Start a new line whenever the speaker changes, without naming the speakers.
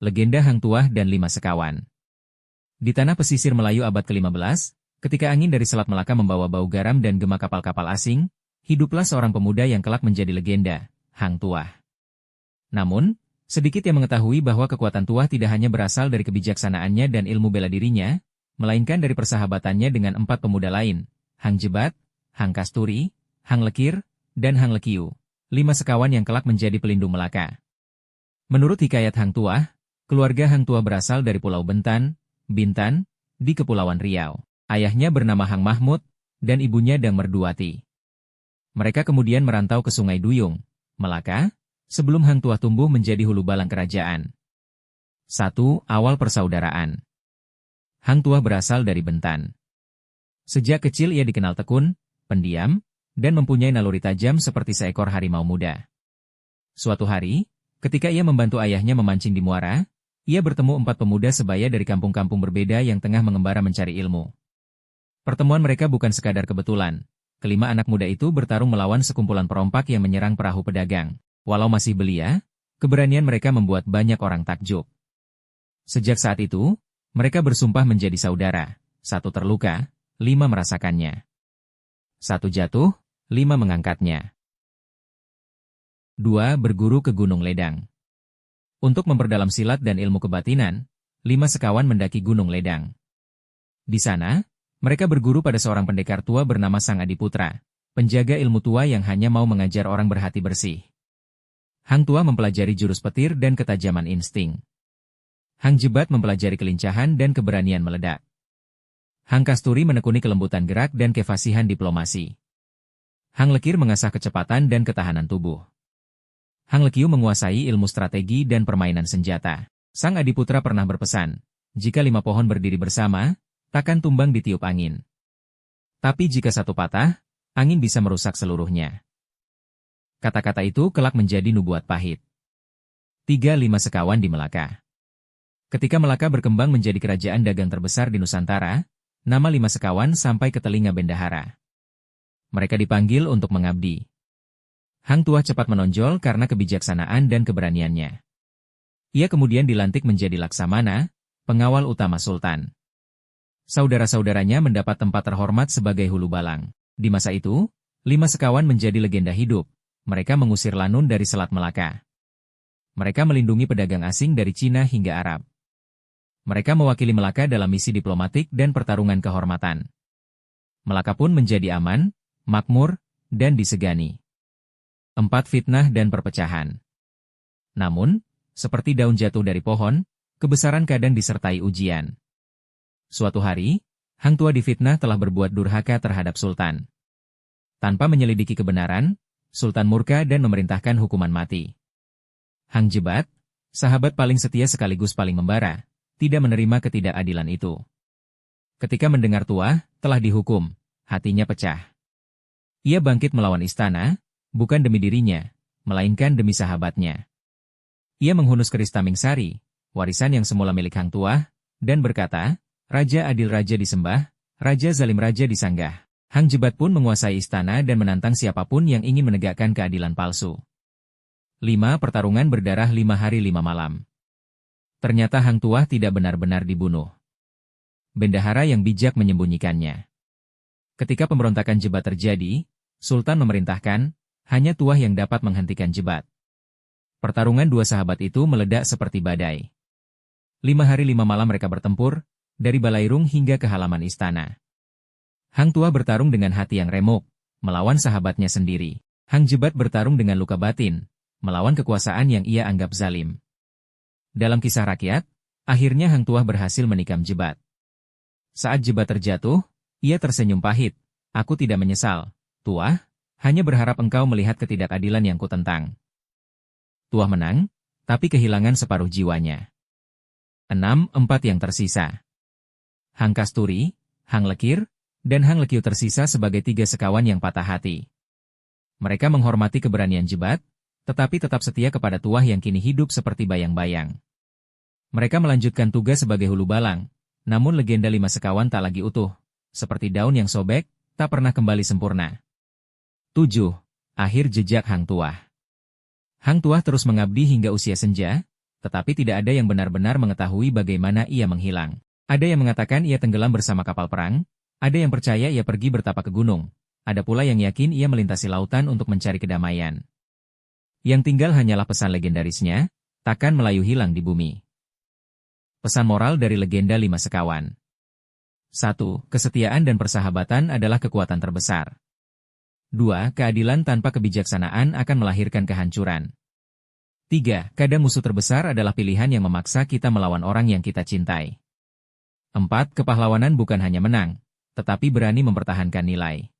Legenda Hang Tuah dan 5 Sekawan. Di tanah pesisir Melayu abad ke-15, ketika angin dari Selat Melaka membawa bau garam dan gema kapal-kapal asing, hiduplah seorang pemuda yang kelak menjadi legenda, Hang Tuah. Namun, sedikit yang mengetahui bahwa kekuatan Tuah tidak hanya berasal dari kebijaksanaannya dan ilmu bela dirinya, melainkan dari persahabatannya dengan 4 pemuda lain, Hang Jebat, Hang Kasturi, Hang Lekir, dan Hang Lekiu, 5 sekawan yang kelak menjadi pelindung Melaka. Menurut hikayat Hang Tuah, keluarga Hang Tuah berasal dari Pulau Bintan, di Kepulauan Riau. Ayahnya bernama Hang Mahmud, dan ibunya Dang Merduati. Mereka kemudian merantau ke Sungai Duyung, Melaka, sebelum Hang Tuah tumbuh menjadi hulu balang kerajaan. 1. Awal persaudaraan. Hang Tuah berasal dari Bintan. Sejak kecil ia dikenal tekun, pendiam, dan mempunyai naluri tajam seperti seekor harimau muda. Suatu hari, ketika ia membantu ayahnya memancing di muara, ia bertemu 4 pemuda sebaya dari kampung-kampung berbeda yang tengah mengembara mencari ilmu. Pertemuan mereka bukan sekadar kebetulan. Kelima anak muda itu bertarung melawan sekumpulan perompak yang menyerang perahu pedagang. Walau masih belia, keberanian mereka membuat banyak orang takjub. Sejak saat itu, mereka bersumpah menjadi saudara. 1 terluka, 5 merasakannya. 1 jatuh, 5 mengangkatnya. 2. Berguru ke Gunung Ledang. Untuk memperdalam silat dan ilmu kebatinan, 5 sekawan mendaki Gunung Ledang. Di sana, mereka berguru pada seorang pendekar tua bernama Sang Adiputra, penjaga ilmu tua yang hanya mau mengajar orang berhati bersih. Hang Tuah mempelajari jurus petir dan ketajaman insting. Hang Jebat mempelajari kelincahan dan keberanian meledak. Hang Kasturi menekuni kelembutan gerak dan kefasihan diplomasi. Hang Lekir mengasah kecepatan dan ketahanan tubuh. Hang Lekiu menguasai ilmu strategi dan permainan senjata. Sang Adiputra pernah berpesan, jika 5 pohon berdiri bersama, takkan tumbang ditiup angin. Tapi jika 1 patah, angin bisa merusak seluruhnya. Kata-kata itu kelak menjadi nubuat pahit. 3. 5 sekawan di Melaka. Ketika Melaka berkembang menjadi kerajaan dagang terbesar di Nusantara, nama 5 sekawan sampai ke telinga bendahara. Mereka dipanggil untuk mengabdi. Hang Tuah cepat menonjol karena kebijaksanaan dan keberaniannya. Ia kemudian dilantik menjadi Laksamana, pengawal utama Sultan. Saudara-saudaranya mendapat tempat terhormat sebagai hulu balang. Di masa itu, 5 sekawan menjadi legenda hidup. Mereka mengusir Lanun dari Selat Melaka. Mereka melindungi pedagang asing dari Cina hingga Arab. Mereka mewakili Melaka dalam misi diplomatik dan pertarungan kehormatan. Melaka pun menjadi aman, makmur, dan disegani. 4. Fitnah dan perpecahan. Namun, seperti daun jatuh dari pohon, kebesaran kadang disertai ujian. Suatu hari, Hang Tuah difitnah telah berbuat durhaka terhadap Sultan. Tanpa menyelidiki kebenaran, Sultan murka dan memerintahkan hukuman mati. Hang Jebat, sahabat paling setia sekaligus paling membara, tidak menerima ketidakadilan itu. Ketika mendengar Tuah telah dihukum, hatinya pecah. Ia bangkit melawan istana, bukan demi dirinya, melainkan demi sahabatnya. Ia menghunus keris Tamingsari, warisan yang semula milik Hang Tuah, dan berkata, Raja adil raja disembah, Raja zalim raja disanggah. Hang Jebat pun menguasai istana dan menantang siapapun yang ingin menegakkan keadilan palsu. 5. Pertarungan berdarah 5 hari 5 malam. Ternyata Hang Tuah tidak benar-benar dibunuh. Bendahara yang bijak menyembunyikannya. Ketika pemberontakan Jebat terjadi, Sultan memerintahkan, hanya Tuah yang dapat menghentikan Jebat. Pertarungan 2 sahabat itu meledak seperti badai. 5 hari 5 malam mereka bertempur, dari Balairung hingga ke halaman istana. Hang Tuah bertarung dengan hati yang remuk, melawan sahabatnya sendiri. Hang Jebat bertarung dengan luka batin, melawan kekuasaan yang ia anggap zalim. Dalam kisah rakyat, akhirnya Hang Tuah berhasil menikam Jebat. Saat Jebat terjatuh, ia tersenyum pahit, aku tidak menyesal, Tuah, hanya berharap engkau melihat ketidakadilan yang kutentang. Tuah menang, tapi kehilangan separuh jiwanya. 6. 4 yang tersisa. Hang Kasturi, Hang Lekir, dan Hang Lekiu tersisa sebagai 3 sekawan yang patah hati. Mereka menghormati keberanian Jebat, tetapi tetap setia kepada Tuah yang kini hidup seperti bayang-bayang. Mereka melanjutkan tugas sebagai hulu balang, namun legenda 5 sekawan tak lagi utuh, seperti daun yang sobek, tak pernah kembali sempurna. 7. Akhir jejak Hang Tuah. Hang Tuah terus mengabdi hingga usia senja, tetapi tidak ada yang benar-benar mengetahui bagaimana ia menghilang. Ada yang mengatakan ia tenggelam bersama kapal perang, ada yang percaya ia pergi bertapa ke gunung, ada pula yang yakin ia melintasi lautan untuk mencari kedamaian. Yang tinggal hanyalah pesan legendarisnya, takkan Melayu hilang di bumi. Pesan moral dari legenda 5 sekawan. 1. Kesetiaan dan persahabatan adalah kekuatan terbesar. 2. Keadilan tanpa kebijaksanaan akan melahirkan kehancuran. 3. Kadang musuh terbesar adalah pilihan yang memaksa kita melawan orang yang kita cintai. 4. Kepahlawanan bukan hanya menang, tetapi berani mempertahankan nilai.